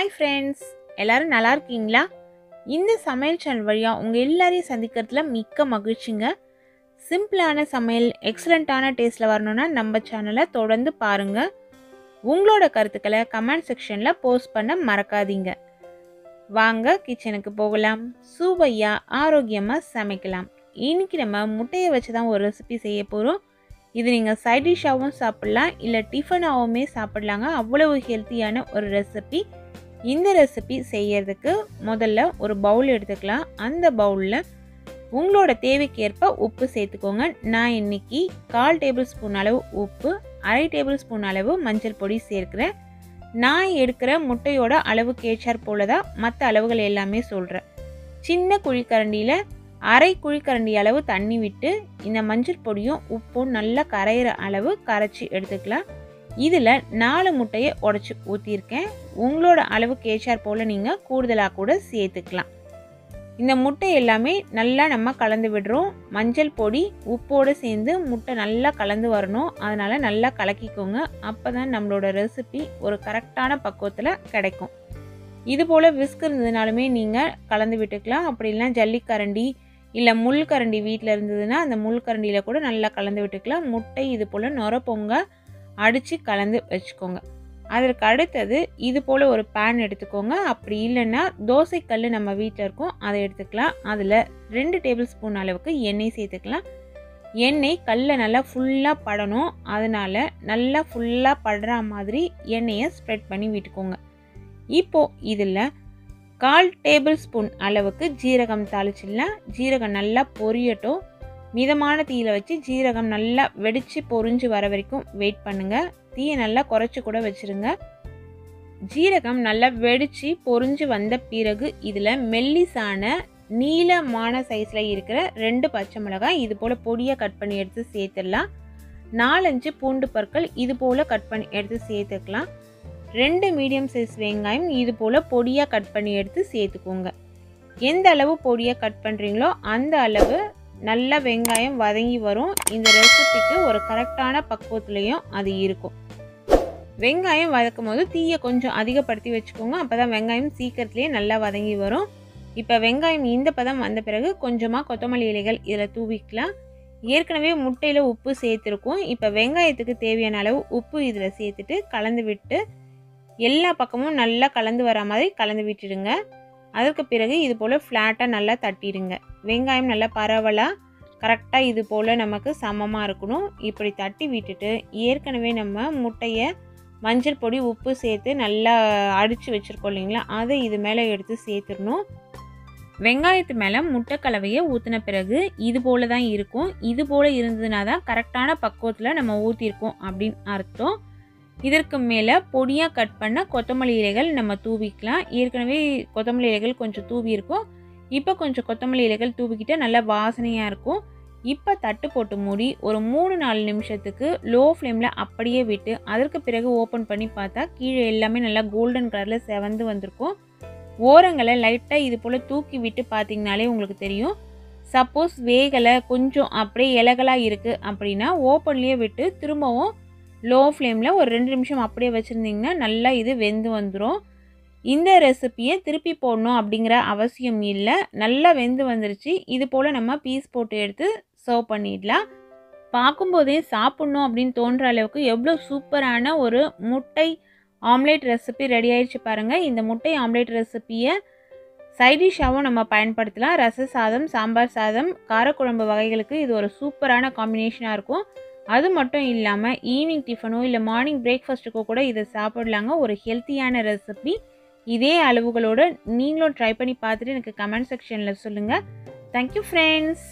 Hi friends, எல்லாரும் நல்லா இருக்கீங்களா? இந்த சமையல் சேனல் வழியாக உங்கள் எல்லாரையும் சந்திக்கிறதுல மிக்க மகிழ்ச்சிங்க. சிம்பிளான சமையல் எக்ஸலண்ட்டான டேஸ்ட்டில் வரணும்னா நம்ம சேனலை தொடர்ந்து பாருங்கள். உங்களோட கருத்துக்களை கமெண்ட் செக்ஷனில் போஸ்ட் பண்ண மறக்காதீங்க. வாங்க கிச்சனுக்கு போகலாம். சுவையாக ஆரோக்கியமாக சமைக்கலாம். இன்றைக்கி நம்ம முட்டையை வச்சு தான் ஒரு ரெசிபி செய்ய போகிறோம். இது நீங்கள் சைட் டிஷ்ஷாகவும் சாப்பிட்லாம், இல்லை டிஃபனாகவுமே சாப்பிட்லாங்க. அவ்வளவு ஹெல்த்தியான ஒரு ரெசிபி. இந்த ரெசிபி செய்யறதுக்கு முதல்ல ஒரு பவுல் எடுத்துக்கலாம். அந்த பவுலில் உங்களோட தேவைக்கேற்ப உப்பு சேர்த்துக்கோங்க. நான் இன்னைக்கு 1/4 டேபிள் ஸ்பூன் அளவு உப்பு, 1/2 டேபிள் ஸ்பூன் அளவு மஞ்சள் பொடி சேர்க்கிறேன். நான் எடுக்கிற முட்டையோட அளவுக்கு ஏற்றாற் போல தான் மற்ற அளவுகள் எல்லாமே சொல்கிறேன். சின்ன குழிக்கரண்டியில் 1/2 குழிக்கரண்டி அளவு தண்ணி விட்டு இந்த மஞ்சள் பொடியும் உப்பும் நல்லா கரையிற அளவு கரைச்சி எடுத்துக்கலாம். இதில் 4 முட்டையை உடச்சி ஊற்றிருக்கேன். உங்களோட அளவுக்கு ஏற்றாற் போல் நீங்கள் கூடுதலாக கூட சேர்த்துக்கலாம். இந்த முட்டை எல்லாமே நல்லா நம்ம கலந்து விடுறோம். மஞ்சள் பொடி உப்போடு சேர்ந்து முட்டை நல்லா கலந்து வரணும். அதனால் நல்லா கலக்கிக்கோங்க. அப்போ தான் நம்மளோட ரெசிபி ஒரு கரெக்டான பக்குவத்தில் கிடைக்கும். இது போல் விஸ்க் இருந்ததுனாலுமே நீங்கள் கலந்து விட்டுக்கலாம். அப்படி இல்லைனா ஜல்லிக்கரண்டி இல்லை முள் கரண்டி வீட்டில் இருந்ததுன்னா அந்த முள் கரண்டியில் கூட நல்லா கலந்து விட்டுக்கலாம். முட்டை இது போல் நொர பொங்க அடித்து கலந்து வச்சுக்கோங்க. அதற்கு அடுத்தது இது போல் ஒரு பேன் எடுத்துக்கோங்க. அப்படி இல்லைன்னா தோசைக்கல் நம்ம வீட்டில் இருக்கும், அதை எடுத்துக்கலாம். அதில் 2 டேபிள் ஸ்பூன் அளவுக்கு எண்ணெய் சேர்த்துக்கலாம். எண்ணெய் கல்லை நல்லா ஃபுல்லாக படணும். அதனால் நல்லா ஃபுல்லாக படுற மாதிரி எண்ணெயை ஸ்ப்ரெட் பண்ணி விட்டுக்கோங்க. இப்போது இதில் 1/4 டேபிள் ஸ்பூன் அளவுக்கு ஜீரகம் தாளிச்சிடலாம். ஜீரகம் நல்லா பொரியட்டும். மிதமான தீயில் வச்சு ஜீரகம் நல்லா வெடித்து பொரிஞ்சு வர வரைக்கும் வெயிட் பண்ணுங்கள். தீயை நல்லா குறைச்சி கூட வச்சுருங்க. ஜீரகம் நல்லா வெடித்து பொரிஞ்சு வந்த பிறகு இதில் மெல்லிசான நீளமான சைஸில் இருக்கிற 2 பச்சை மிளகாய் இது போல் பொடியாக கட் பண்ணி எடுத்து சேர்த்துடலாம். 4-5 பூண்டு பற்கள் இது போல் கட் பண்ணி எடுத்து சேர்த்துக்கலாம். 2 மீடியம் சைஸ் வெங்காயம் இது போல் பொடியாக கட் பண்ணி எடுத்து சேர்த்துக்கோங்க. எந்த அளவு பொடியாக கட் பண்ணுறீங்களோ அந்த அளவு நல்லா வெங்காயம் வதங்கி வரும். இந்த ரெசிபிக்கு ஒரு கரெக்டான பக்குவத்துலேயும் அது இருக்கும். வெங்காயம் வதக்கும் போது தீயை கொஞ்சம் அதிகப்படுத்தி வச்சுக்கோங்க. அப்போ தான் வெங்காயம் சீக்கிரத்துலேயே நல்லா வதங்கி வரும். இப்போ வெங்காயம் இந்த பதம் வந்த பிறகு கொஞ்சமாக கொத்தமல்லி இலைகள் இதில் தூவிக்கலாம். ஏற்கனவே முட்டையில் உப்பு சேர்த்துருக்கோம். இப்போ வெங்காயத்துக்கு தேவையான அளவு உப்பு இதில் சேர்த்துட்டு கலந்து விட்டு எல்லா பக்கமும் நல்லா கலந்து வர மாதிரி கலந்து விட்டுடுங்க. அதற்கு பிறகு இது போல் ஃப்ளாட்டாக நல்லா தட்டிடுங்க. வெங்காயம் நல்லா பரவலாக கரெக்டாக இது போல் நமக்கு சமமாக இருக்கணும். இப்படி தட்டி விட்டுட்டு ஏற்கனவே நம்ம முட்டையை மஞ்சள் பொடி உப்பு சேர்த்து நல்லா அடித்து வச்சுருக்கோம் இல்லைங்களா, அதை இது மேலே எடுத்து சேர்த்துடணும். வெங்காயத்து மேலே முட்டை கலவையை ஊற்றின பிறகு இது போல் தான் இருக்கும். இது போல் இருந்ததுனா தான் கரெக்டான பக்குவத்தில் நம்ம ஊற்றிருக்கோம் அப்படின்னு அர்த்தம். இதற்கு மேலே பொடியாக கட் பண்ண கொத்தமல்லி இலைகள் நம்ம தூவிக்கலாம். ஏற்கனவே கொத்தமல்லி இலைகள் கொஞ்சம் தூவி இருக்கும். இப்போ கொஞ்சம் கொத்தமல்லி இலைகள் தூவிக்கிட்ட நல்லா வாசனையாக இருக்கும். இப்போ தட்டு போட்டு மூடி ஒரு 3-4 நிமிஷத்துக்கு லோ ஃப்ளேமில் அப்படியே விட்டு அதற்கு பிறகு ஓப்பன் பண்ணி பார்த்தா கீழே எல்லாமே நல்லா கோல்டன் கலரில் செவந்து வந்திருக்கும். ஓரங்களை லைட்டாக இது போல் தூக்கி விட்டு பார்த்திங்கனாலே உங்களுக்கு தெரியும். சப்போஸ் வேகலை கொஞ்சம் அப்படியே இலகலாக இருக்குது அப்படின்னா ஓப்பன்லேயே விட்டு திரும்பவும் லோ ஃப்ளேமில் ஒரு 2 நிமிஷம் அப்படியே வச்சுருந்திங்கன்னா நல்லா இது வெந்து வந்துடும். இந்த ரெசிப்பியை திருப்பி போடணும் அப்படிங்கிற அவசியம் இல்லை. நல்லா வெந்து வந்துருச்சு. இது போல் நம்ம பீஸ் போட்டு எடுத்து சர்வ் பண்ணிடலாம். பார்க்கும்போதே சாப்பிட்ணும் அப்படின்னு தோன்ற அளவுக்கு எவ்வளோ சூப்பரான ஒரு முட்டை ஆம்லேட் ரெசிபி ரெடி ஆயிடுச்சு பாருங்கள். இந்த முட்டை ஆம்லேட் ரெசிப்பியை சைட் டிஷ்ஷாகவும் நம்ம பயன்படுத்தலாம். ரச சாதம், சாம்பார் சாதம், காரக்குழம்பு வகைகளுக்கு இது ஒரு சூப்பரான காம்பினேஷனாக இருக்கும். அது மட்டும் இல்லாமல் ஈவினிங் டிஃபனோ இல்லை மார்னிங் பிரேக்ஃபாஸ்ட்டுக்கோ கூட இதை சாப்பிடலாங்க. ஒரு ஹெல்த்தியான ரெசிபி. இதே அளவுகளோடு நீங்களும் ட்ரை பண்ணி பார்த்துட்டு எனக்கு கமெண்ட் செக்ஷனில் சொல்லுங்கள். Thank you friends.